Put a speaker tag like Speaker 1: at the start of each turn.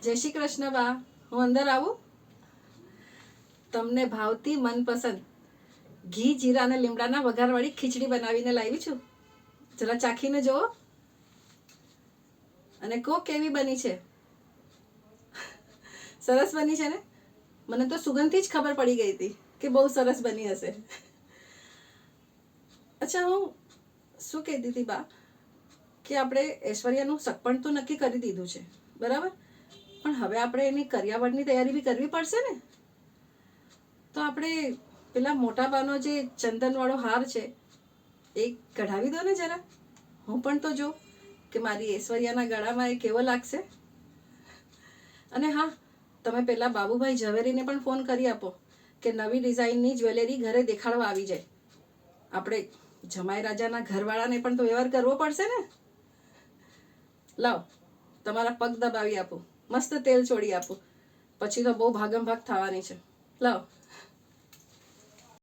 Speaker 1: જય શ્રી કૃષ્ણ બા. હું અંદર આવું? તમને ભાવતી મનપસંદ ઘી જીરા અને લીમડાના વઘારવાળી ખીચડી બનાવીને લાવી છું. જરા ચાખીને જુઓ અને કહો કેવી બની છે. સરસ બની છે ને? મને તો સુગંધથી જ ખબર પડી ગઈ હતી કે બહુ સરસ બની હશે. અચ્છા, હું શું કહેતી હતી બા, કે આપણે ઐશ્વર્યાનું સગપણ તો નક્કી કરી દીધું છે, બરાબર, પણ હવે આપણે એની કરિયાવરની તૈયારી બી કરવી પડશે ને. તો આપણે પેલા મોટા બાનો જે ચંદનવાળો હાર છે એ કઢાવી દો ને જરા. હું પણ તો જો કે મારી ઐશ્વર્યાના ગળામાં એ કેવો લાગશે. અને હા, તમે પેલા બાબુભાઈ ઝવેરીને પણ ફોન કરી આપો કે નવી ડિઝાઇનની જ્વેલરી ઘરે દેખાડવા આવી જાય. આપણે જમાઈ રાજાના ઘરવાળાને પણ તો વ્યવહાર કરવો પડશે ને. લાવ, તમારા પગ દબાવી આપું, મસ્ત તેલ છોડી આપું, પછી તો બહુ ભાગમ ભાગ થવાની છે. લાવ.